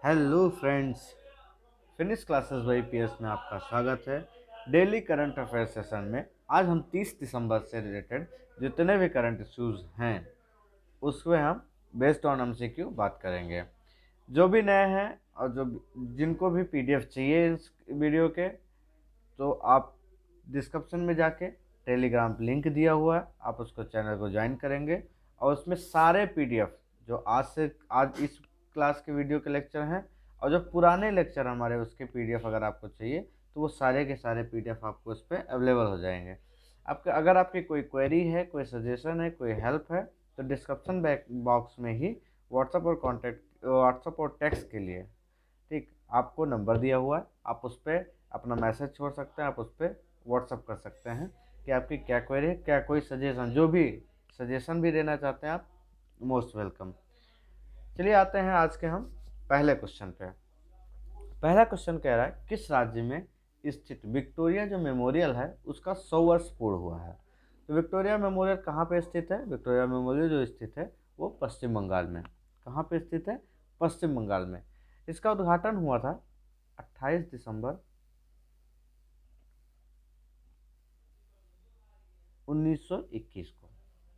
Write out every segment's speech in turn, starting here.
Hello friends, finish classes by PS में आपका स्वागत है। डेली करंट अफेयर सेशन में आज हम 30 दिसंबर से रिलेटेड जितने भी करंट इश्यूज हैं उसमें हम बेस्ड ऑन एमसीक्यू बात करेंगे। जो भी नए हैं और जिनको भी पीडीएफ चाहिए इस वीडियो के, तो आप डिस्क्रिप्शन में जाके टेलीग्राम लिंक दिया हुआ है, आप उसको चैनल को ज्वाइन करेंगे और उसमें सारे पीडीएफ जो आज इस क्लास के वीडियो के लेक्चर हैं और जो पुराने लेक्चर हमारे उसके पीडीएफ अगर आपको चाहिए तो वो सारे के सारे पीडीएफ आपको उस पर अवेलेबल हो जाएंगे। अगर आपकी कोई क्वेरी है, कोई सजेशन है, कोई हेल्प है, तो डिस्क्रिप्शन बॉक्स में ही व्हाट्सअप और टेक्स्ट के लिए ठीक आपको नंबर दिया हुआ है। आप उस पर अपना मैसेज छोड़ सकते हैं, आप उस पर व्हाट्सअप कर सकते हैं कि आपकी क्या क्वेरी है, क्या कोई सजेशन, जो भी सजेशन भी देना चाहते हैं आप मोस्ट वेलकम। चलिए आते हैं आज के हम पहले क्वेश्चन पे। पहला क्वेश्चन कह रहा है किस राज्य में स्थित विक्टोरिया जो मेमोरियल है उसका 100 वर्ष पूर्ण हुआ है। तो विक्टोरिया मेमोरियल कहाँ पे स्थित है? विक्टोरिया मेमोरियल जो स्थित है वो पश्चिम बंगाल में। कहाँ पे स्थित है? पश्चिम बंगाल में। इसका उद्घाटन हुआ था 28 दिसंबर 1921 को,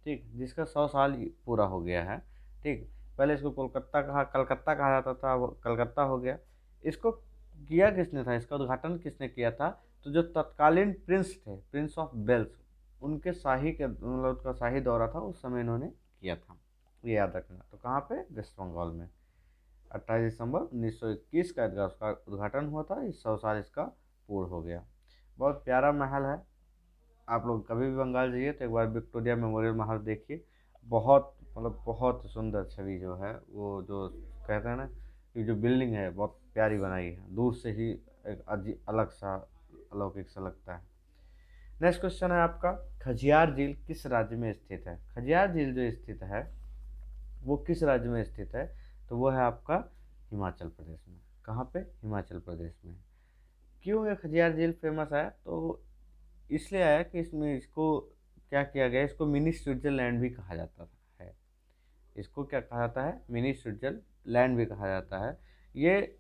ठीक, जिसका 100 साल पूरा हो गया है। ठीक, पहले इसको कलकत्ता कहा जाता था, वो कलकत्ता हो गया। इसको किया किसने था, इसका उद्घाटन किसने किया था? तो जो तत्कालीन प्रिंस थे, प्रिंस ऑफ वेल्स, उनके शाही के मतलब उसका शाही दौरा था उस समय इन्होंने किया था, ये याद रखना। तो कहाँ पे? वेस्ट बंगाल में 28 दिसंबर 1921 का उसका उद्घाटन हुआ था। इस 100 साल इसका पूर्ण हो गया। बहुत प्यारा महल है। आप लोग कभी भी बंगाल जाइए तो एक बार विक्टोरिया मेमोरियल महल देखिए। बहुत मतलब बहुत सुंदर छवि जो है, वो जो कहते हैं ना कि जो बिल्डिंग है बहुत प्यारी बनाई है, दूर से ही एक अलग सा अलौकिक सा लगता है। नेक्स्ट क्वेश्चन है आपका, खजियार झील किस राज्य में स्थित है? खजियार झील जो स्थित है वो किस राज्य में स्थित है? तो वो है आपका हिमाचल प्रदेश में। कहाँ पे? हिमाचल प्रदेश में। क्यों ये खजियार झील फेमस है? तो इसलिए आया कि इसमें इसको क्या किया गया, इसको मिनी स्विट्जरलैंड भी कहा जाता है। इसको क्या कहा जाता है? मिनी स्विट्जरलैंड भी कहा जाता है। ये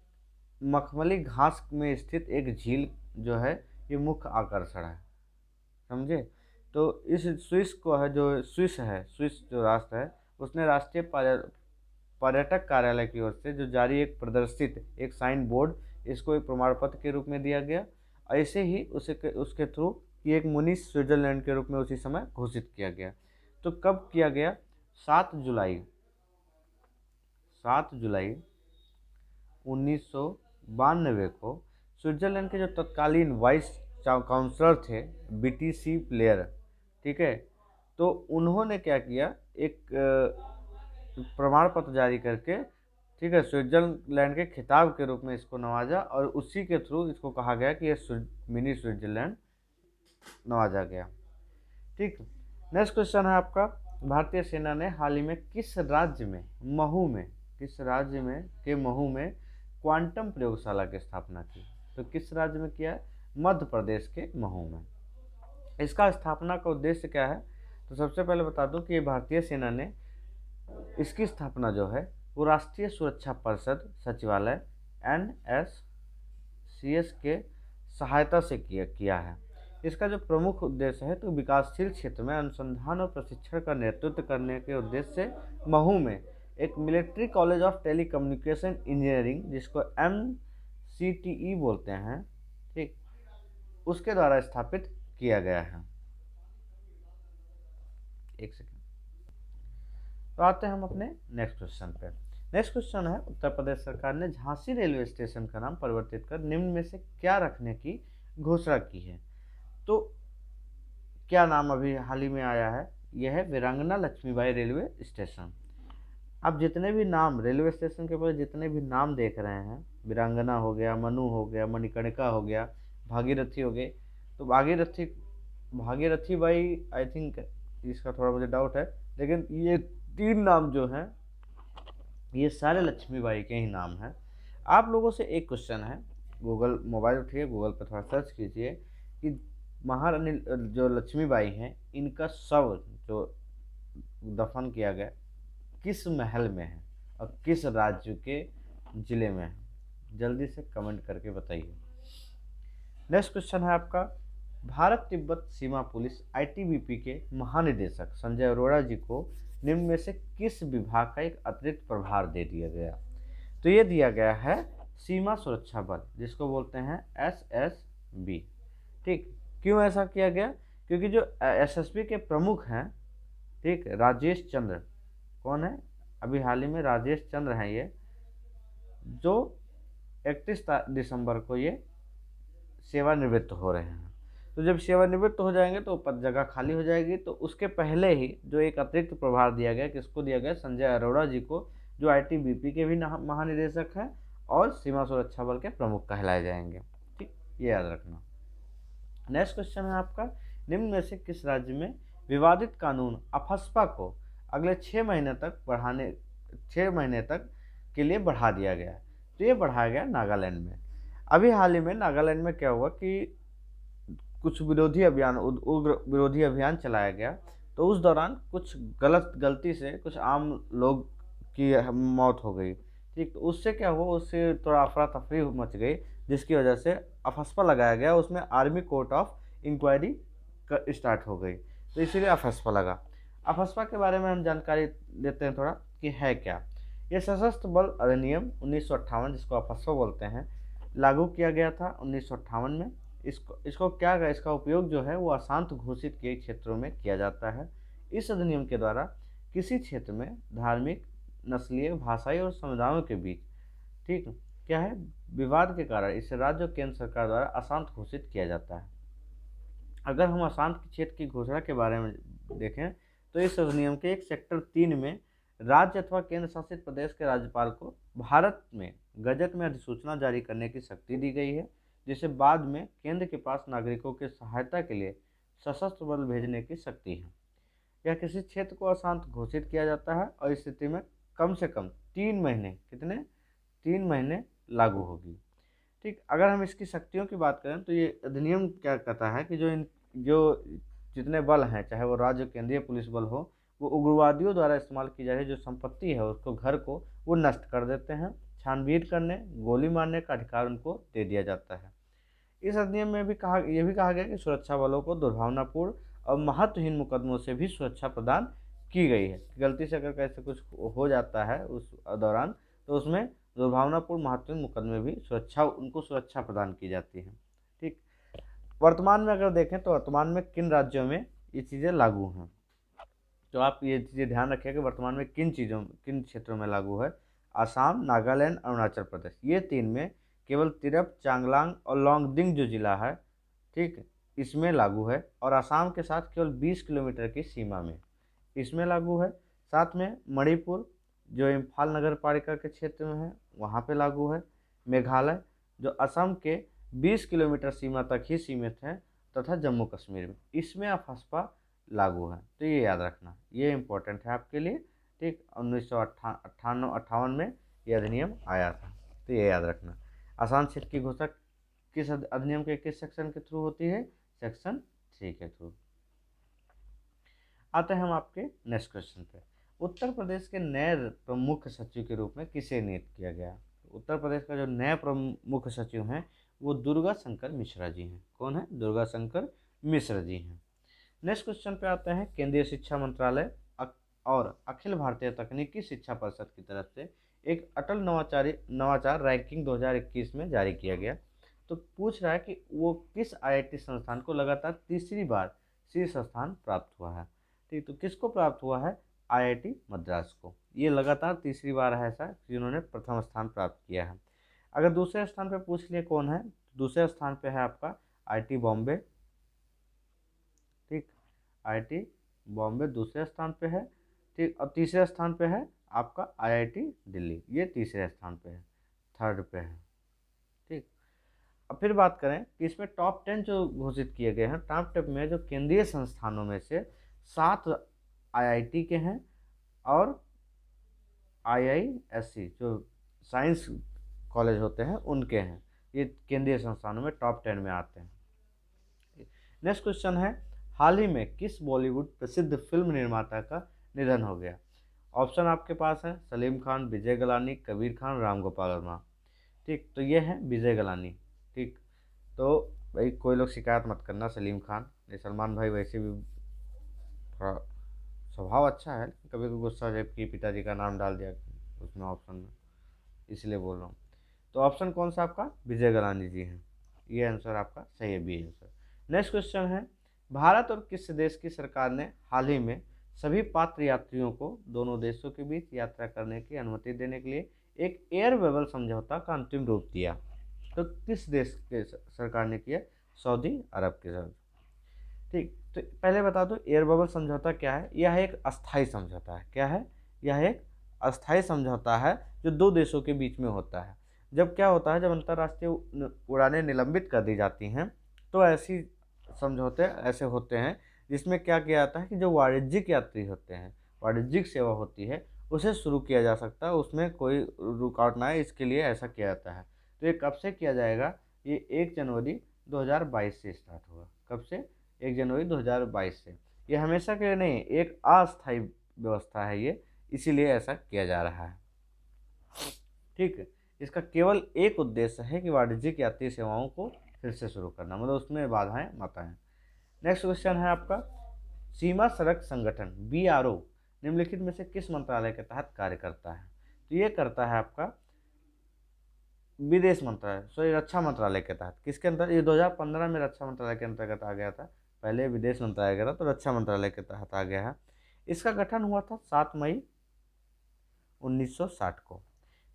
मखमली घास में स्थित एक झील जो है ये मुख्य आकर्षण है, समझे? तो इस स्विस को है जो स्विस है, स्विस जो राष्ट्र है, उसने राष्ट्रीय पर्यटक कार्यालय की ओर से जो जारी एक प्रदर्शित एक साइन बोर्ड, इसको एक प्रमाण पत्र के रूप में दिया गया। ऐसे ही उसके थ्रू कि एक मुनी स्विट्जरलैंड के रूप में उसी समय घोषित किया गया। तो कब किया गया? 7 जुलाई 7 जुलाई 1992 को स्विट्जरलैंड के जो तत्कालीन वाइस काउंसलर थे, बीटीसी प्लेयर, ठीक है, तो उन्होंने क्या किया, एक प्रमाण पत्र जारी करके, ठीक है, स्विट्जरलैंड के खिताब के रूप में इसको नवाजा और उसी के थ्रू इसको कहा गया कि ये मिनी स्विट्जरलैंड नवाजा गया। ठीक। नेक्स्ट क्वेश्चन है आपका, भारतीय सेना ने हाल ही में किस राज्य में महू में क्वांटम प्रयोगशाला की स्थापना की? तो किस राज्य में किया है? मध्य प्रदेश के महू में। इसका स्थापना का उद्देश्य क्या है? तो सबसे पहले बता दूं कि भारतीय सेना ने इसकी स्थापना जो है वो राष्ट्रीय सुरक्षा परिषद सचिवालय NSCS के सहायता से किया है। इसका जो प्रमुख उद्देश्य है तो विकासशील क्षेत्र में अनुसंधान और प्रशिक्षण का नेतृत्व करने के उद्देश्य से महू में एक military college of telecommunication engineering, जिसको MCTE बोलते हैं, ठीक, उसके द्वारा स्थापित किया गया है। एक सेकेंड। तो आते हैं हम अपने नेक्स्ट क्वेश्चन पे। नेक्स्ट क्वेश्चन है, उत्तर प्रदेश सरकार ने झांसी रेलवे स्टेशन का नाम परिवर्तित कर निम्न में से क्या रखने की घोषणा की है? तो क्या नाम अभी हाल ही में आया है? यह है वीरांगना लक्ष्मीबाई रेलवे स्टेशन। आप जितने भी नाम रेलवे स्टेशन के ऊपर जितने भी नाम देख रहे हैं, वीरांगना हो गया, मनु हो गया, मणिकर्णिका हो गया, भागीरथी हो गई, तो भागीरथी बाई आई थिंक, इसका थोड़ा मुझे डाउट है, लेकिन ये 3 नाम जो हैं ये सारे लक्ष्मीबाई के ही नाम हैं। आप लोगों से एक क्वेश्चन है, गूगल मोबाइल उठिए, गूगल पर थोड़ा सर्च कीजिए कि महारानी जो लक्ष्मीबाई हैं इनका शव जो दफन किया गया किस महल में है और किस राज्य के जिले में है? जल्दी से कमेंट करके बताइए। नेक्स्ट क्वेश्चन है आपका, भारत तिब्बत सीमा पुलिस आईटीबीपी के महानिदेशक संजय अरोड़ा जी को निम्न में से किस विभाग का एक अतिरिक्त प्रभार दे दिया गया? तो ये दिया गया है सीमा सुरक्षा बल, जिसको बोलते हैं एसएसबी। ठीक, क्यों ऐसा किया गया? क्योंकि जो एसएसबी के प्रमुख हैं, ठीक, राजेश चंद्र, कौन है? अभी हाल ही में राजेश चंद्र हैं ये, जो 31 दिसंबर को ये सेवानिवृत्त हो रहे हैं। तो जब सेवानिवृत्त हो जाएंगे तो पद जगह खाली हो जाएगी, तो उसके पहले ही जो एक अतिरिक्त प्रभार दिया गया, किसको दिया गया? संजय अरोड़ा जी को, जो आईटीबीपी के भी महानिदेशक हैं और सीमा सुरक्षा बल के प्रमुख कहलाए जाएंगे। ठीक, ये याद रखना। नेक्स्ट क्वेश्चन है आपका, निम्न में से किस राज्य में विवादित कानून अफस्पा को अगले 6 महीने तक के लिए बढ़ा दिया गया? तो ये बढ़ाया गया नागालैंड में। अभी हाल ही में नागालैंड में क्या हुआ कि कुछ उग्र विरोधी अभियान चलाया गया, तो उस दौरान कुछ गलती से कुछ आम लोग की मौत हो गई। ठीक, तो उससे क्या हुआ, उससे थोड़ा अफरा तफरी मच गई, जिसकी वजह से अफस्पा लगाया गया, उसमें army court of inquiry start हो गई, तो इसीलिए अफस्पा लगा। अफस्पा के बारे में हम जानकारी देते हैं थोड़ा कि है क्या। ये सशस्त्र बल अधिनियम 1958, जिसको अफस्पा बोलते हैं, लागू किया गया था 1958 में। इसका उपयोग जो है वो अशांत घोषित किए क्षेत्रों में किया जाता है। इस अधिनियम के द्वारा किसी क्षेत्र में धार्मिक, नस्लीय, भाषाई और समुदायों के बीच, ठीक, क्या है, विवाद के कारण इसे राज्य और केंद्र सरकार द्वारा अशांत घोषित किया जाता है। अगर हम अशांत क्षेत्र की घोषणा के बारे में देखें, तो इस अधिनियम के एक सेक्टर 3 में राज्य अथवा केंद्र शासित प्रदेश के राज्यपाल को भारत में गजट में अधिसूचना जारी करने की शक्ति दी गई है, जिसे बाद में केंद्र के पास नागरिकों की सहायता के लिए सशस्त्र बल भेजने की शक्ति है। यह किसी क्षेत्र को अशांत घोषित किया जाता है और इस स्थिति में कम से कम 3 महीने, कितने? 3 महीने लागू होगी। ठीक, अगर हम इसकी शक्तियों की बात करें तो ये अधिनियम क्या कहता है कि जो जितने बल हैं, चाहे वो राज्य केंद्रीय पुलिस बल हो, वो उग्रवादियों द्वारा इस्तेमाल की जा रही जो संपत्ति है, उसको, घर को, वो नष्ट कर देते हैं। छानबीन करने, गोली मारने का अधिकार उनको दे दिया जाता है। इस अधिनियम में भी यह भी कहा गया कि सुरक्षा बलों को दुर्भावनापूर्ण और महत्वहीन मुकदमों से भी सुरक्षा प्रदान की गई है। गलती से अगर कैसे कुछ हो जाता है उस दौरान, तो उसमें दुर्भावनापूर्ण महत्वहीन मुकदमे भी उनको सुरक्षा प्रदान की जाती है। ठीक, वर्तमान में अगर देखें तो वर्तमान में किन राज्यों में ये चीज़ें लागू हैं, तो आप ये चीज़ें ध्यान रखिए कि वर्तमान में किन क्षेत्रों में लागू है। असम, नागालैंड, अरुणाचल प्रदेश, ये 3 में केवल तिरप, चांगलांग और लोंगडिंग जो जिला है, ठीक, इसमें लागू है। और असम के साथ केवल 20 किलोमीटर की सीमा में इसमें लागू है। साथ में मणिपुर, जो इम्फाल नगर पालिका के क्षेत्र में है, वहाँ पे लागू है। मेघालय, जो असम के 20 किलोमीटर सीमा तक ही सीमित है, तथा जम्मू कश्मीर में, इसमें अफस्पा लागू है। तो ये याद रखना, ये इम्पोर्टेंट है आपके लिए। ठीक, 1958 में ये अधिनियम आया था, तो ये याद रखना। आसान क्षेत्र की घोषणा किस अधिनियम के किस सेक्शन के थ्रू होती है? सेक्शन 3 के थ्रू। आते हैं हम आपके नेक्स्ट क्वेश्चन पे। उत्तर प्रदेश के नए प्रमुख सचिव के रूप में किसे नियुक्त किया गया? उत्तर प्रदेश का जो नए प्रमुख सचिव हैं वो दुर्गा शंकर मिश्रा जी हैं। कौन है? दुर्गा शंकर मिश्रा जी हैं। नेक्स्ट क्वेश्चन पे आते हैं। केंद्रीय शिक्षा मंत्रालय और अखिल भारतीय तकनीकी शिक्षा परिषद की तरफ से एक अटल नवाचार रैंकिंग 2021 में जारी किया गया। तो पूछ रहा है कि वो किस आईआईटी संस्थान को लगातार तीसरी बार शीर्ष स्थान प्राप्त हुआ है। ठीक, तो किसको प्राप्त हुआ है? आईआईटी मद्रास को। ये लगातार तीसरी बार है ऐसा जिन्होंने प्रथम स्थान प्राप्त किया है। अगर दूसरे स्थान पे पूछ लिए कौन है, दूसरे स्थान पे है आपका आईआईटी बॉम्बे। ठीक, आईआईटी बॉम्बे दूसरे स्थान पे है। ठीक, और तीसरे स्थान पे है आपका आईआईटी दिल्ली, ये तीसरे स्थान पे है, थर्ड पे है। ठीक, अब फिर बात करें कि इसमें टॉप 10 जो घोषित किए गए हैं, टॉप 10 में जो केंद्रीय संस्थानों में से 7 आईआईटी के हैं और आईआईएससी जो साइंस कॉलेज होते हैं उनके हैं। ये केंद्रीय संस्थानों में टॉप 10 में आते हैं। नेक्स्ट क्वेश्चन है, हाल ही में किस बॉलीवुड प्रसिद्ध फिल्म निर्माता का निधन हो गया? ऑप्शन आपके पास है सलीम खान, विजय गलानी, कबीर खान, राम गोपाल वर्मा। ठीक, तो ये है विजय गलानी। ठीक, तो भाई कोई लोग शिकायत मत करना सलीम खान, ये सलमान भाई वैसे भी थोड़ा स्वभाव अच्छा है, कभी कभी गुस्सा जबकि पिताजी का नाम डाल दिया उसमें ऑप्शन में, इसलिए बोल रहा हूँ। तो ऑप्शन कौन सा आपका, विजय गलानी जी हैं। ये आंसर आपका सही है, बी आंसर। नेक्स्ट क्वेश्चन है, भारत और किस देश की सरकार ने हाल ही में सभी पात्र यात्रियों को दोनों देशों के बीच यात्रा करने की अनुमति देने के लिए एक एयर बबल समझौता का अंतिम रूप दिया? तो किस देश के सरकार ने किया? सऊदी अरब के साथ। ठीक, तो पहले बता दो एयर बबल समझौता क्या है। यह एक अस्थाई समझौता है। क्या है? यह एक अस्थाई समझौता है जो दो देशों के बीच में होता है। जब क्या होता है, जब अंतर्राष्ट्रीय उड़ानें निलंबित कर दी जाती हैं तो ऐसी समझौते ऐसे होते हैं जिसमें क्या किया जाता है कि जो वाणिज्यिक यात्री होते हैं, वाणिज्यिक सेवा होती है, उसे शुरू किया जा सकता है, उसमें कोई रुकावट ना आए, इसके लिए ऐसा किया जाता है। तो ये कब से किया जाएगा? ये 1 जनवरी 2022 से स्टार्ट होगा। कब से? 1 जनवरी 2022 से। ये हमेशा के लिए नहीं, एक अस्थायी व्यवस्था है ये, इसीलिए ऐसा किया जा रहा है। ठीक है, इसका केवल एक उद्देश्य है कि वाणिज्यिक यात्री सेवाओं को फिर से शुरू करना, मतलब उसमें बाधाएं मत आएं। नेक्स्ट क्वेश्चन है आपका, सीमा सड़क संगठन BRO निम्नलिखित में से किस मंत्रालय के तहत कार्य करता है? तो ये करता है आपका विदेश मंत्रालय, सॉरी रक्षा मंत्रालय के तहत। किसके अंतर्गत? ये 2015 में रक्षा मंत्रालय के अंतर्गत आ गया था, पहले विदेश मंत्रालय का था, तो रक्षा मंत्रालय के तहत आ गया है। इसका गठन हुआ था 7 मई 1960 को।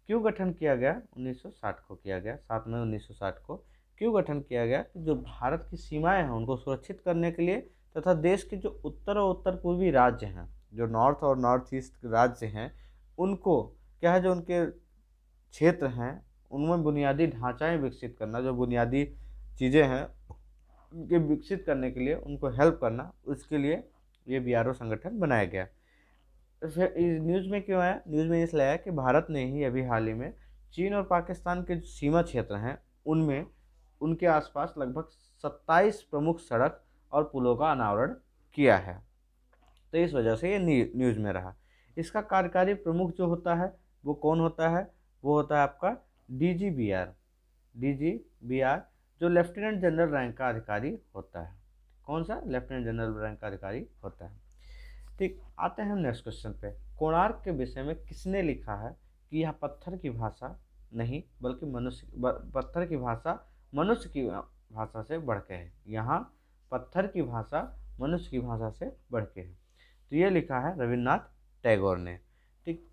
क्यों गठन किया गया? 1960 को किया गया, 7 मई 1960 को। क्यों गठन किया गया? जो भारत की सीमाएं हैं उनको सुरक्षित करने के लिए, तथा देश के जो उत्तर और उत्तर पूर्वी राज्य हैं, जो नॉर्थ और नॉर्थ ईस्ट राज्य हैं, उनको क्या है, जो उनके क्षेत्र हैं उनमें बुनियादी ढांचाएं विकसित करना, जो बुनियादी चीज़ें हैं उनके विकसित करने के लिए उनको हेल्प करना, उसके लिए ये BRO संगठन बनाया गया। फिर इस न्यूज़ में क्यों आया? न्यूज़ में इसलिए आया कि भारत ने ही अभी हाल ही में चीन और पाकिस्तान के जो सीमा क्षेत्र हैं उनमें उनके आसपास लगभग 27 प्रमुख सड़क और पुलों का अनावरण किया है, तो इस वजह से ये न्यूज़ में रहा। इसका कार्यकारी प्रमुख जो होता है वो कौन होता है? वो होता है आपका DGBR, जो लेफ्टिनेंट जनरल रैंक का अधिकारी होता है। कौन सा? लेफ्टिनेंट जनरल रैंक का अधिकारी होता है। ठीक, आते हैं हम नेक्स्ट क्वेश्चन पे। कोणार्क के विषय में किसने लिखा है कि यह पत्थर की भाषा नहीं बल्कि पत्थर की भाषा मनुष्य की भाषा से बढ़ के है। यहाँ पत्थर की भाषा मनुष्य की भाषा से बढ़ के है। तो ये लिखा है रविन्द्रनाथ टैगोर ने। ठीक,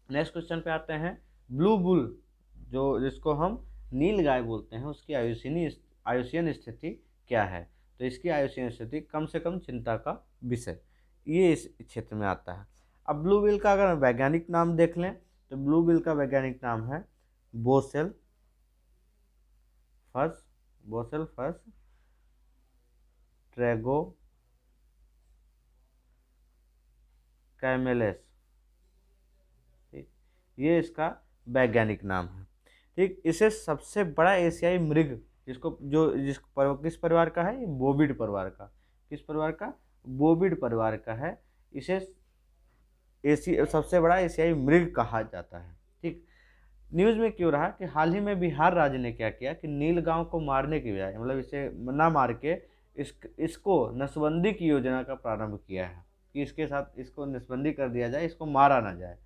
नेक्स्ट क्वेश्चन पे आते हैं। ब्लू बुल, जो जिसको हम नील गाय बोलते हैं, उसकी आयुषीयन स्थिति क्या है? तो इसकी आयुषीयन स्थिति कम से कम चिंता का विषय, ये इस क्षेत्र में आता है। अब ब्लू व्हेल का अगर वैज्ञानिक नाम देख लें तो ब्लू व्हेल का वैज्ञानिक नाम है बोसेल्फस ट्रैगो कैमेलेस। ठीक, ये इसका वैज्ञानिक नाम है। ठीक, इसे सबसे बड़ा एशियाई मृग जिसको जो किस परिवार का है? बोविड परिवार का। किस परिवार का? बोविड परिवार का है। इसे सबसे बड़ा एशियाई मृग कहा जाता है। ठीक, न्यूज़ में क्यों रहा कि हाल ही में बिहार राज्य ने क्या किया कि नीलगांव को मारने की बजाय, मतलब इसे ना मार के इसको नसबंदी की योजना का प्रारंभ किया है कि इसके साथ इसको नसबंदी कर दिया जाए, इसको मारा ना जाए।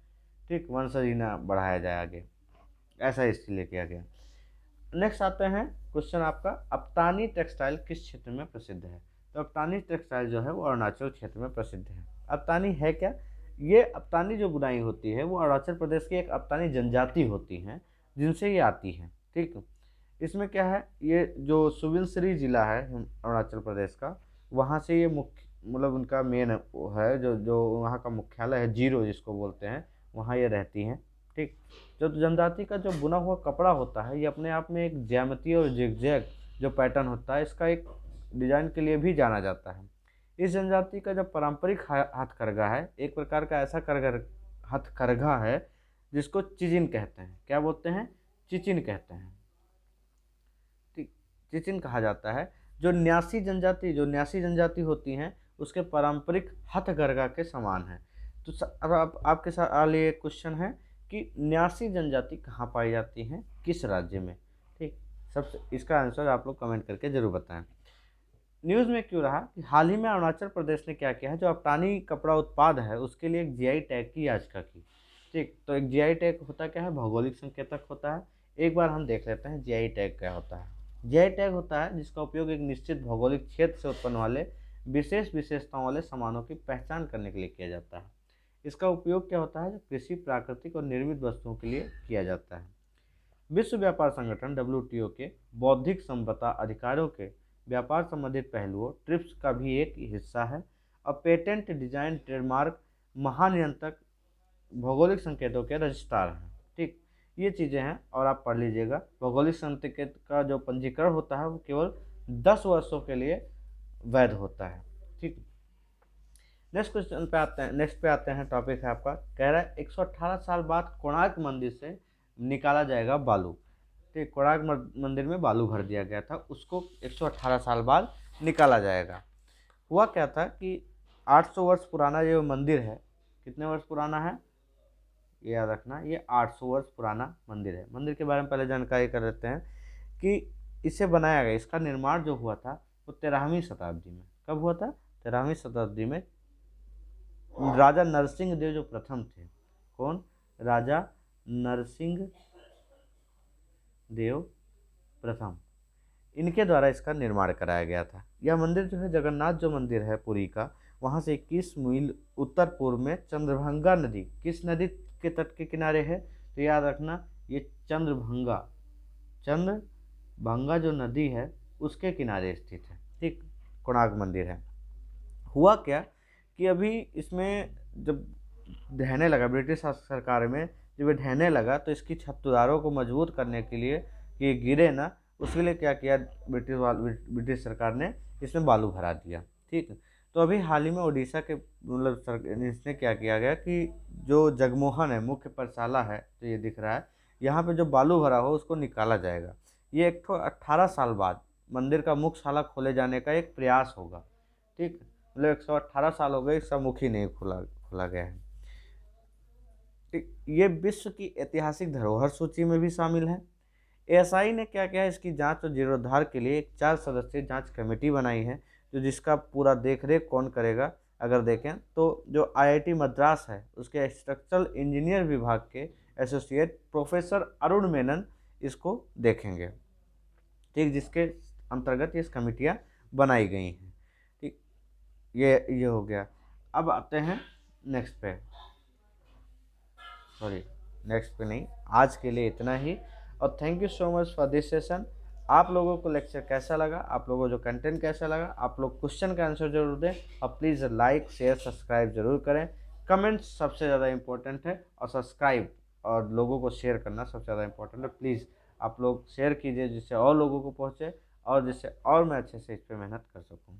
ठीक, वंशज ही ना बढ़ाया जाए आगे, ऐसा इसलिए किया गया। नेक्स्ट आते हैं क्वेश्चन आपका, अप्तानी टेक्सटाइल किस क्षेत्र में प्रसिद्ध है? तो अप्तानी टेक्सटाइल जो है वो अरुणाचल क्षेत्र में प्रसिद्ध है। अप्तानी है क्या? ये अप्तानी जो बुनाई होती है वो अरुणाचल प्रदेश की एक अप्तानी जनजाति होती है जिनसे ये आती है। ठीक, इसमें क्या है, ये जो सुबनसिरी जिला है अरुणाचल प्रदेश का, वहाँ से ये मुख्य, मतलब उनका मेन है, जो जो वहाँ का मुख्यालय है, जीरो जिसको बोलते हैं, वहाँ ये रहती हैं। ठीक, जो जनजाति का जो बुना हुआ कपड़ा होता है ये अपने आप में एक ज्यामिति और जिगजैग जो पैटर्न होता है इसका एक डिजाइन के लिए भी जाना जाता है। इस जनजाति का जो पारंपरिक हथकरघा है, एक प्रकार का ऐसा हथकरघा है जिसको चिचिन कहते हैं। क्या बोलते हैं? चिचिन कहते हैं। ठीक, चिचिन कहा जाता है। जो न्यासी जनजाति होती हैं उसके पारंपरिक हथकरघा के समान है। तो अब आपके साथ लिए क्वेश्चन है कि न्यासी जनजाति कहाँ पाई जाती है, किस राज्य में। ठीक, सबसे इसका आंसर आप लोग कमेंट करके जरूर बताएं। न्यूज़ में क्यों रहा कि हाल ही में अरुणाचल प्रदेश ने क्या किया है, जो अफगानी कपड़ा उत्पाद है उसके लिए एक जीआई टैग की याचिका की। ठीक, तो एक जीआई टैग होता क्या है, भौगोलिक संकेतक होता है। एक बार हम देख लेते हैं जीआई टैग क्या होता है। जीआई टैग होता है जिसका उपयोग एक निश्चित भौगोलिक क्षेत्र से उत्पन्न वाले विशेष विशेषताओं वाले सामानों की पहचान करने के लिए किया जाता है। इसका उपयोग क्या होता है, जो कृषि, प्राकृतिक और निर्मित वस्तुओं के लिए किया जाता है। विश्व व्यापार संगठन WTO के बौद्धिक संपदा अधिकारों के व्यापार संबंधित पहलुओं ट्रिप्स का भी एक हिस्सा है। और पेटेंट, डिजाइन, ट्रेडमार्क महानियंत्रक भौगोलिक संकेतों के रजिस्ट्रार हैं। ठीक, ये चीज़ें हैं और आप पढ़ लीजिएगा। भौगोलिक संकेत का जो पंजीकरण होता है वो केवल 10 वर्षों के लिए वैध होता है। ठीक, नेक्स्ट क्वेश्चन पे आते हैं, नेक्स्ट पे आते हैं। टॉपिक है आपका, कह रहा है 118 साल बाद कोणार्क मंदिर से निकाला जाएगा बालू। ठीक, कोणार्क मंदिर में बालू भर दिया गया था, उसको 118 साल बाद निकाला जाएगा। हुआ क्या था कि 800 वर्ष पुराना ये मंदिर है। कितने वर्ष पुराना है, ये याद रखना, ये 800 वर्ष पुराना मंदिर है। मंदिर के बारे में पहले जानकारी कर लेते हैं कि इसे बनाया गया, इसका निर्माण जो हुआ था वो 13वीं शताब्दी में। कब हुआ था, 13वीं शताब्दी में। राजा नरसिंह देव जो प्रथम थे, कौन, राजा नरसिंह देव प्रथम, इनके द्वारा इसका निर्माण कराया गया था। यह मंदिर जो है, जगन्नाथ जो मंदिर है पुरी का, वहाँ से 21 मील उत्तर पूर्व में चंद्रभंगा नदी, किस नदी के तट के किनारे है, तो याद रखना ये चंद्रभंगा जो नदी है उसके किनारे स्थित है। ठीक, कोणार्क मंदिर है। हुआ क्या कि अभी इसमें जब ढहने लगा, ब्रिटिश सरकार में जब ये ढहने लगा, तो इसकी छतदारों को मजबूत करने के लिए कि ये गिरे ना, उसके लिए क्या किया ब्रिटिश सरकार ने, इसमें बालू भरा दिया। ठीक, तो अभी हाल ही में उड़ीसा के मतलब इसने क्या किया गया कि जो जगमोहन है, मुख्य पाठशाला है जो ये दिख रहा है, यहाँ पे जो बालू भरा हो उसको निकाला जाएगा। ये 18 साल बाद मंदिर का मुख्यशाला खोले जाने का एक प्रयास होगा। ठीक, मतलब 118 साल हो गए, इसका मुख ही नहीं खोला गया है। ठीक, ये विश्व की ऐतिहासिक धरोहर सूची में भी शामिल है। एएसआई ने क्या किया है, इसकी जांच और जीर्णोद्धार के लिए एक 4 सदस्यीय जांच कमेटी बनाई है, जो जिसका पूरा देखरेख कौन करेगा। अगर देखें तो जो आईआईटी मद्रास है उसके स्ट्रक्चरल इंजीनियर विभाग के एसोसिएट प्रोफेसर अरुण मेनन इसको देखेंगे। ठीक, जिसके अंतर्गत ये कमेटियाँ बनाई गई हैं। ठीक, ये हो गया। अब आते हैं नेक्स्ट पे, सॉरी नेक्स्ट पे नहीं, आज के लिए इतना ही। और thank you so much for this session. आप लोगों को लेक्चर कैसा लगा, आप लोगों को जो कंटेंट कैसा लगा, आप लोग क्वेश्चन का आंसर जरूर दें और प्लीज़ लाइक, शेयर, सब्सक्राइब जरूर करें। कमेंट सबसे ज़्यादा इंपॉर्टेंट है और सब्सक्राइब और लोगों को शेयर करना सबसे ज़्यादा इंपॉर्टेंट है। प्लीज़ आप लोग शेयर कीजिए जिससे और लोगों को पहुँचे और जिससे और मैं अच्छे से इस पर मेहनत कर सकूँ।